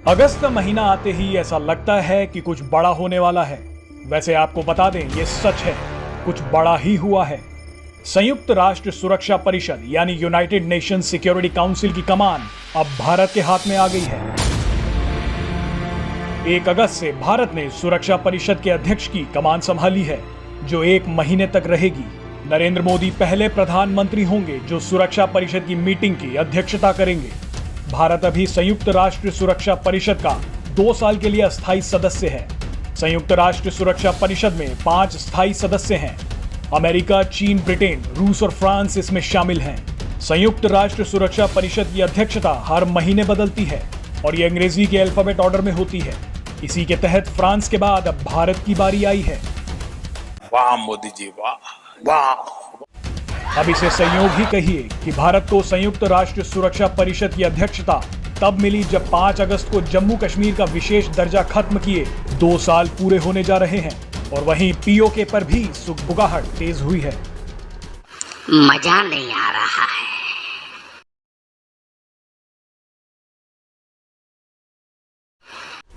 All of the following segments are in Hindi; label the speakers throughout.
Speaker 1: अगस्त का महीना आते ही ऐसा लगता है कि कुछ बड़ा होने वाला है। वैसे आपको बता दें, ये सच है, कुछ बड़ा ही हुआ है। संयुक्त राष्ट्र सुरक्षा परिषद यानी यूनाइटेड नेशन सिक्योरिटी काउंसिल की कमान अब भारत के हाथ में आ गई है। 1 अगस्त से भारत ने सुरक्षा परिषद के अध्यक्ष की कमान संभाली है, जो 1 महीने तक रहेगी। नरेंद्र मोदी पहले प्रधानमंत्री होंगे जो सुरक्षा परिषद की मीटिंग की अध्यक्षता करेंगे। भारत अभी संयुक्त राष्ट्र सुरक्षा परिषद का 2 साल के लिए अस्थायी सदस्य है। संयुक्त राष्ट्र सुरक्षा परिषद में 5 स्थायी सदस्य हैं। अमेरिका, चीन, ब्रिटेन, रूस और फ्रांस इसमें शामिल हैं। संयुक्त राष्ट्र सुरक्षा परिषद की अध्यक्षता हर महीने बदलती है और ये अंग्रेजी के अल्फाबेट ऑर्डर में होती है। इसी के तहत फ्रांस के बाद अब भारत की बारी आई है।
Speaker 2: वाह मोदी जी, वाह वाह।
Speaker 1: अब इसे संयोग ही कहिए कि भारत को संयुक्त राष्ट्र सुरक्षा परिषद की अध्यक्षता तब मिली जब 5 अगस्त को जम्मू कश्मीर का विशेष दर्जा खत्म किए 2 साल पूरे होने जा रहे हैं और वहीं पीओके पर भी सुगबुगाहट तेज हुई है।
Speaker 3: मजा नहीं आ रहा है।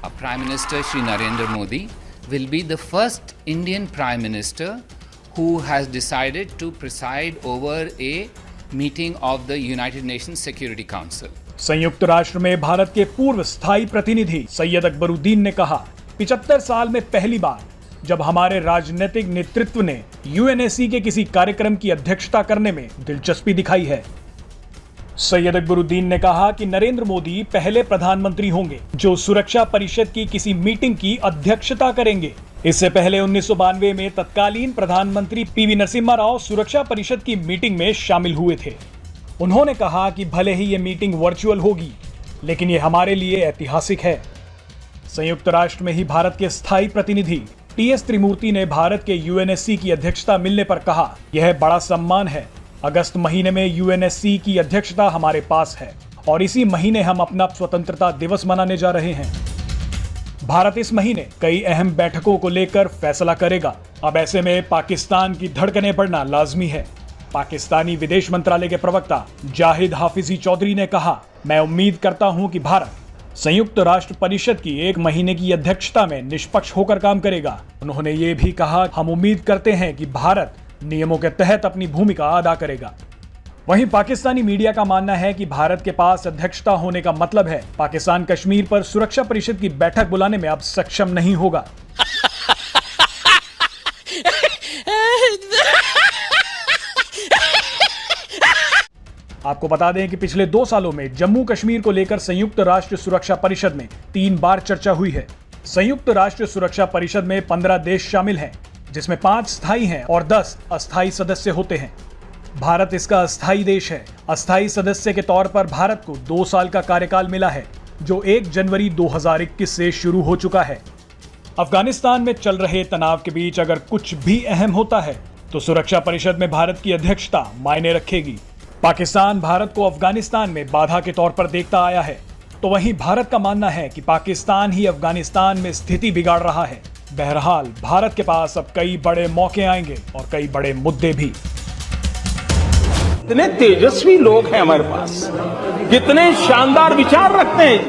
Speaker 4: Our Prime Minister Shri Narendra Modi will be the first Indian Prime Minister who has decided to preside over a meeting of the United Nations Security Council.
Speaker 1: संयुक्त राष्ट्र में भारत के पूर्व स्थायी प्रतिनिधि सैयद अकबरुद्दीन ने कहा, 75 साल में पहली बार जब हमारे राजनीतिक नेतृत्व ने यूएनएससी के किसी कार्यक्रम की अध्यक्षता करने में दिलचस्पी दिखाई है। सैयद अकबरुद्दीन ने कहा कि नरेंद्र मोदी पहले प्रधानमंत्री होंगे जो सुरक्षा परिषद की किसी मीटिंग की अध्यक्षता करेंगे। इससे पहले 1992 में तत्कालीन प्रधानमंत्री पीवी नरसिम्हा राव सुरक्षा परिषद की मीटिंग में शामिल हुए थे। उन्होंने कहा कि भले ही ये मीटिंग वर्चुअल होगी, लेकिन ये हमारे लिए ऐतिहासिक है। संयुक्त राष्ट्र में ही भारत के स्थायी प्रतिनिधि टीएस त्रिमूर्ति ने भारत के यूएनएससी की अध्यक्षता मिलने पर कहा, यह बड़ा सम्मान है। अगस्त महीने में यूएनएससी की अध्यक्षता हमारे पास है और इसी महीने हम अपना स्वतंत्रता दिवस मनाने जा रहे हैं। भारत इस महीने कई अहम बैठकों को लेकर फैसला करेगा। अब ऐसे में पाकिस्तान की धड़कनें बढ़ना लाजमी है। पाकिस्तानी विदेश मंत्रालय के प्रवक्ता जाहिद हाफिजी चौधरी ने कहा, मैं उम्मीद करता हूं कि भारत संयुक्त राष्ट्र परिषद की 1 महीने की अध्यक्षता में निष्पक्ष होकर काम करेगा। उन्होंने ये भी कहा, हम उम्मीद करते हैं कि भारत नियमों के तहत अपनी भूमिका अदा करेगा। वहीं पाकिस्तानी मीडिया का मानना है कि भारत के पास अध्यक्षता होने का मतलब है पाकिस्तान कश्मीर पर सुरक्षा परिषद की बैठक बुलाने में अब सक्षम नहीं होगा। आपको बता दें कि पिछले 2 सालों में जम्मू कश्मीर को लेकर संयुक्त राष्ट्र सुरक्षा परिषद में 3 बार चर्चा हुई है। संयुक्त राष्ट्र सुरक्षा परिषद में 15 देश शामिल हैं, जिसमें 5 स्थायी हैं और 10 अस्थायी सदस्य होते हैं। भारत इसका अस्थायी देश है। अस्थायी सदस्य के तौर पर भारत को 2 साल का कार्यकाल मिला है, जो 1 जनवरी 2021 से शुरू हो चुका है। अफगानिस्तान में चल रहे तनाव के बीच अगर कुछ भी अहम होता है तो सुरक्षा परिषद में भारत की अध्यक्षता मायने रखेगी। पाकिस्तान भारत को अफगानिस्तान में बाधा के तौर पर देखता आया है, तो वहीं भारत का मानना है कि पाकिस्तान ही अफगानिस्तान में स्थिति बिगाड़ रहा है। बहरहाल भारत के पास अब कई बड़े मौके आएंगे और कई बड़े मुद्दे भी।
Speaker 2: कितने तेजस्वी लोग हैं हमारे पास, कितने शानदार विचार रखते हैं।